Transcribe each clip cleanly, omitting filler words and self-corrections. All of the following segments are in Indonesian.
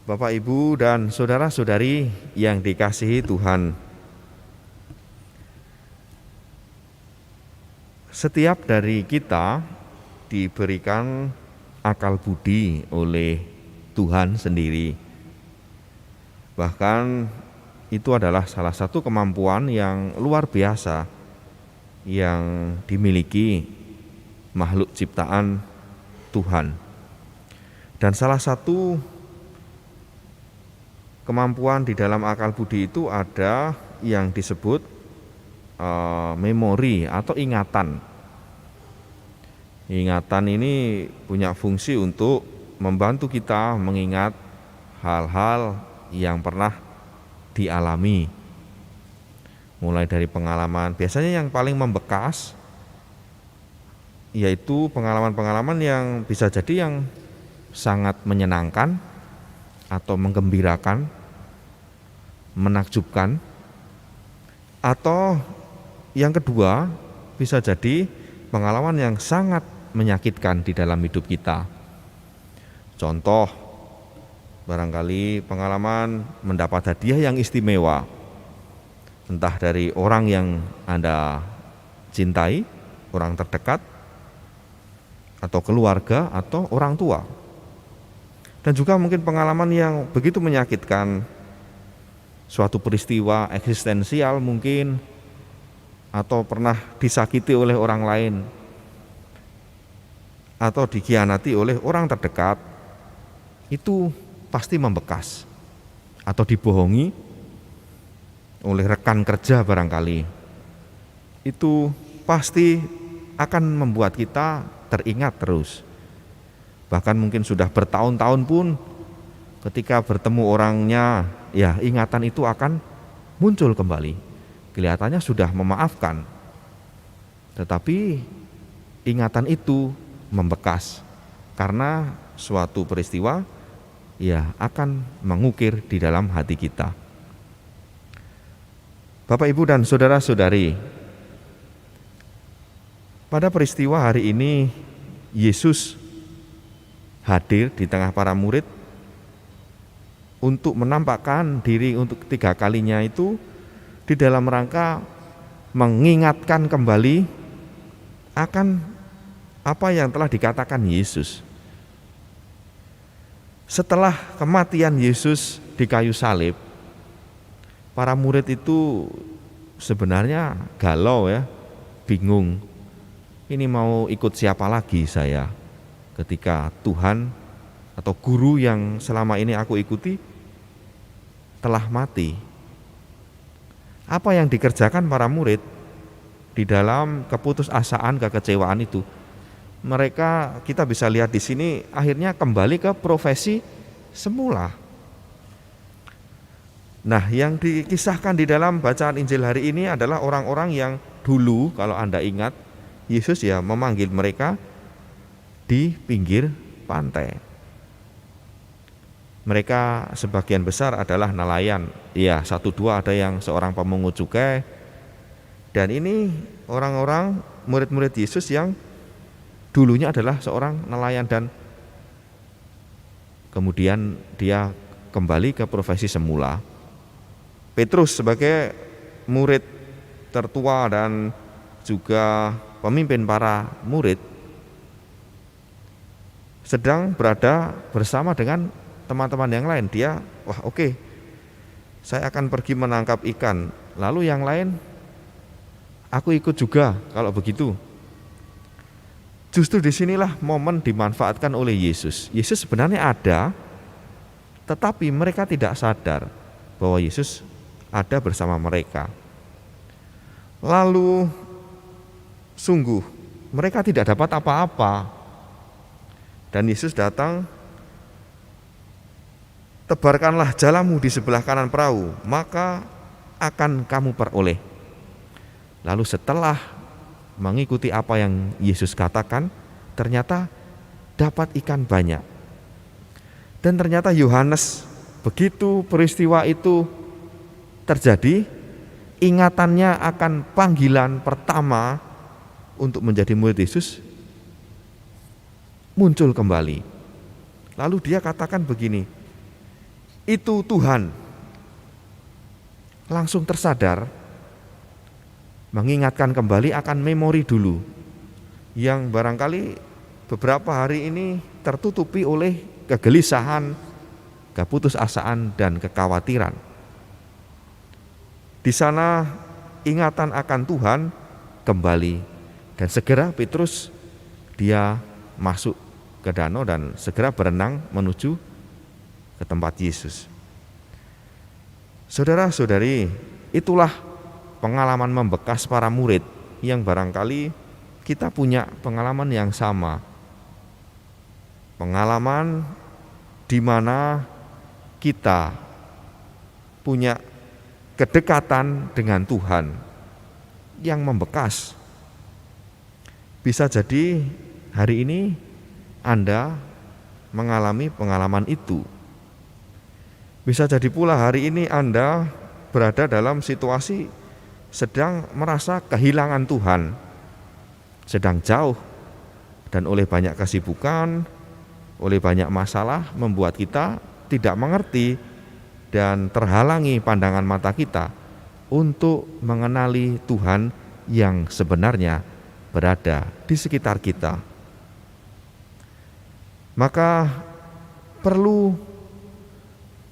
Bapak, Ibu, dan saudara-saudari yang dikasihi Tuhan. Setiap dari kita diberikan akal budi oleh Tuhan sendiri. Bahkan itu adalah salah satu kemampuan yang luar biasa yang dimiliki makhluk ciptaan Tuhan. Dan salah satu kemampuan di dalam akal budi itu ada yang disebut memori atau ingatan. Ingatan ini punya fungsi untuk membantu kita mengingat hal-hal yang pernah dialami. Mulai dari pengalaman, biasanya yang paling membekas yaitu pengalaman-pengalaman yang bisa jadi yang sangat menyenangkan atau menggembirakan, menakjubkan, atau yang kedua bisa jadi pengalaman yang sangat menyakitkan di dalam hidup kita. Contoh, barangkali pengalaman mendapat hadiah yang istimewa, entah dari orang yang Anda cintai, orang terdekat, atau keluarga, atau orang tua. Dan juga mungkin pengalaman yang begitu menyakitkan, suatu peristiwa eksistensial mungkin, atau pernah disakiti oleh orang lain, atau dikhianati oleh orang terdekat, itu pasti membekas. Atau dibohongi oleh rekan kerja barangkali, itu pasti akan membuat kita teringat terus. Bahkan mungkin sudah bertahun-tahun pun ketika bertemu orangnya, ya ingatan itu akan muncul kembali. Kelihatannya sudah memaafkan, tetapi ingatan itu membekas karena suatu peristiwa ya akan mengukir di dalam hati kita. Bapak, Ibu, dan saudara-saudari, pada peristiwa hari ini Yesus hadir di tengah para murid untuk menampakkan diri untuk ketiga kalinya itu di dalam rangka mengingatkan kembali akan apa yang telah dikatakan Yesus. Setelah kematian Yesus di kayu salib, para murid itu sebenarnya galau ya, bingung. Ini mau ikut siapa lagi saya ketika Tuhan atau guru yang selama ini aku ikuti telah mati. Apa yang dikerjakan para murid di dalam keputusasaan, kekecewaan itu? Mereka, kita bisa lihat di sini, akhirnya kembali ke profesi semula. Nah, yang dikisahkan di dalam bacaan Injil hari ini adalah orang-orang yang dulu, kalau Anda ingat, Yesus ya memanggil mereka di pinggir pantai. Mereka sebagian besar adalah nelayan. Ya, satu dua ada yang seorang pemungut cukai. Dan ini orang-orang murid-murid Yesus yang dulunya adalah seorang nelayan dan kemudian dia kembali ke profesi semula. Petrus sebagai murid tertua dan juga pemimpin para murid sedang berada bersama dengan teman-teman yang lain. Dia, oke, saya akan pergi menangkap ikan. Lalu yang lain, aku ikut juga kalau begitu. Justru disinilah momen dimanfaatkan oleh Yesus. Yesus sebenarnya ada, tetapi mereka tidak sadar bahwa Yesus ada bersama mereka. Lalu sungguh mereka tidak dapat apa-apa. Dan Yesus datang, tebarkanlah jalamu di sebelah kanan perahu, maka akan kamu peroleh. Lalu setelah mengikuti apa yang Yesus katakan, ternyata dapat ikan banyak. Dan ternyata Yohanes, begitu peristiwa itu terjadi, ingatannya akan panggilan pertama untuk menjadi murid Yesus muncul kembali. Lalu dia katakan begini, itu Tuhan, langsung tersadar, mengingatkan kembali akan memori dulu yang barangkali beberapa hari ini tertutupi oleh kegelisahan, keputusasaan, dan kekhawatiran. Di sana ingatan akan Tuhan kembali, dan segera Petrus dia masuk ke danau dan segera berenang menuju ke tempat Yesus. Saudara-saudari, itulah pengalaman membekas para murid yang barangkali kita punya pengalaman yang sama. Pengalaman di mana kita punya kedekatan dengan Tuhan yang membekas. Bisa jadi hari ini Anda mengalami pengalaman itu. Bisa jadi pula hari ini Anda berada dalam situasi sedang merasa kehilangan Tuhan, sedang jauh, dan oleh banyak kesibukan, oleh banyak masalah membuat kita tidak mengerti dan terhalangi pandangan mata kita untuk mengenali Tuhan yang sebenarnya berada di sekitar kita. Maka perlu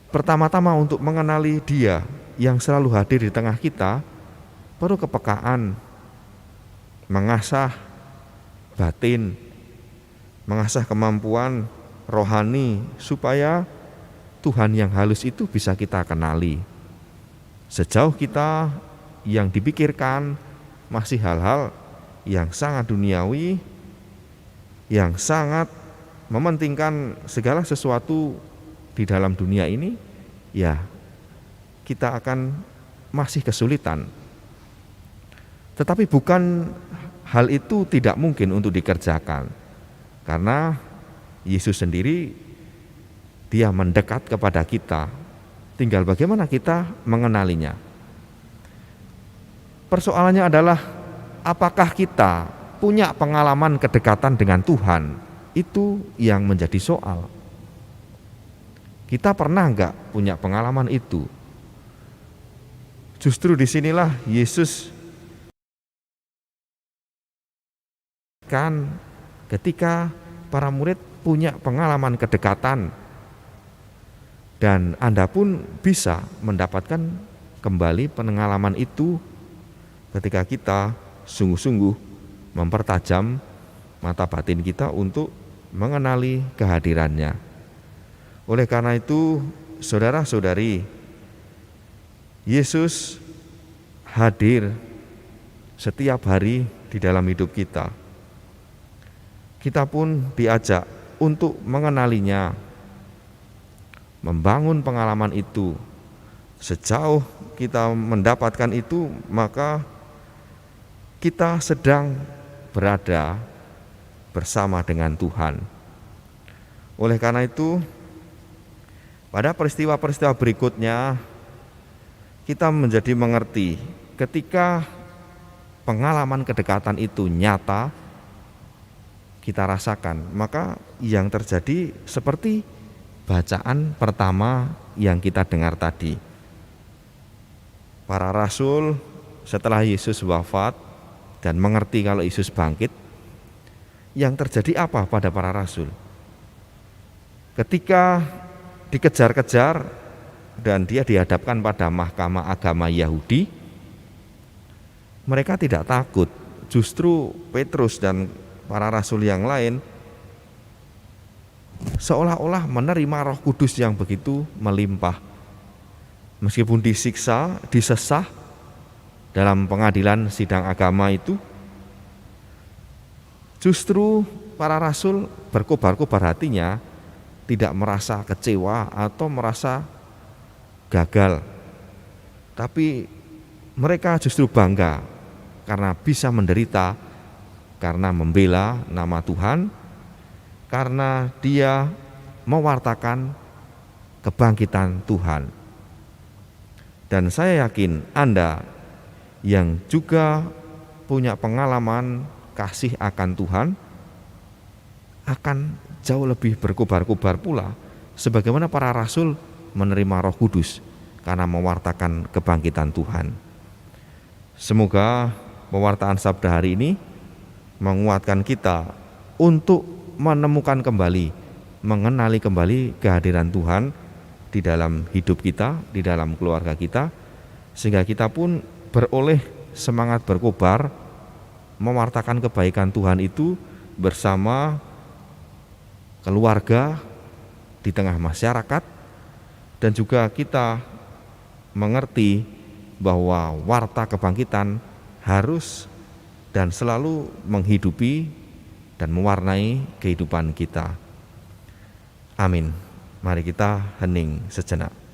pertama-tama untuk mengenali Dia yang selalu hadir di tengah kita, perlu kepekaan, mengasah batin, mengasah kemampuan rohani supaya Tuhan yang halus itu bisa kita kenali. Sejauh kita yang dipikirkan masih hal-hal yang sangat duniawi, yang sangat mementingkan segala sesuatu di dalam dunia ini, ya kita akan masih kesulitan. Tetapi bukan hal itu tidak mungkin untuk dikerjakan, karena Yesus sendiri Dia mendekat kepada kita, tinggal bagaimana kita mengenalinya. Persoalannya adalah apakah kita punya pengalaman kedekatan dengan Tuhan? Itu yang menjadi soal. Kita pernah enggak punya pengalaman itu? Justru disinilah Yesus kan ketika para murid punya pengalaman kedekatan, dan Anda pun bisa mendapatkan kembali pengalaman itu ketika kita sungguh-sungguh mempertajam mata batin kita untuk mengenali kehadirannya. Oleh karena itu, saudara-saudari, Yesus hadir setiap hari di dalam hidup kita. Kita pun diajak untuk mengenalinya, membangun pengalaman itu. Sejauh kita mendapatkan itu, maka kita sedang berada bersama dengan Tuhan. Oleh karena itu, pada peristiwa-peristiwa berikutnya kita menjadi mengerti ketika pengalaman kedekatan itu nyata kita rasakan, maka yang terjadi seperti bacaan pertama yang kita dengar tadi. Para rasul setelah Yesus wafat dan mengerti kalau Yesus bangkit, yang terjadi apa pada para rasul? Ketika dikejar-kejar dan dia dihadapkan pada mahkamah agama Yahudi, mereka tidak takut. Justru Petrus dan para rasul yang lain seolah-olah menerima Roh Kudus yang begitu melimpah. Meskipun disiksa, disesah dalam pengadilan sidang agama itu, justru para rasul berkobar-kobar hatinya, tidak merasa kecewa atau merasa gagal, tapi mereka justru bangga karena bisa menderita, karena membela nama Tuhan, karena dia mewartakan kebangkitan Tuhan. Dan saya yakin Anda yang juga punya pengalaman kasih akan Tuhan akan jauh lebih berkobar-kobar pula, sebagaimana para rasul menerima Roh Kudus karena mewartakan kebangkitan Tuhan. Semoga pewartaan sabda hari ini menguatkan kita untuk menemukan kembali, mengenali kembali kehadiran Tuhan di dalam hidup kita, di dalam keluarga kita, sehingga kita pun beroleh semangat berkobar mewartakan kebaikan Tuhan itu bersama keluarga, di tengah masyarakat, dan juga kita mengerti bahwa warta kebangkitan harus dan selalu menghidupi dan mewarnai kehidupan kita. Amin. Mari kita hening sejenak.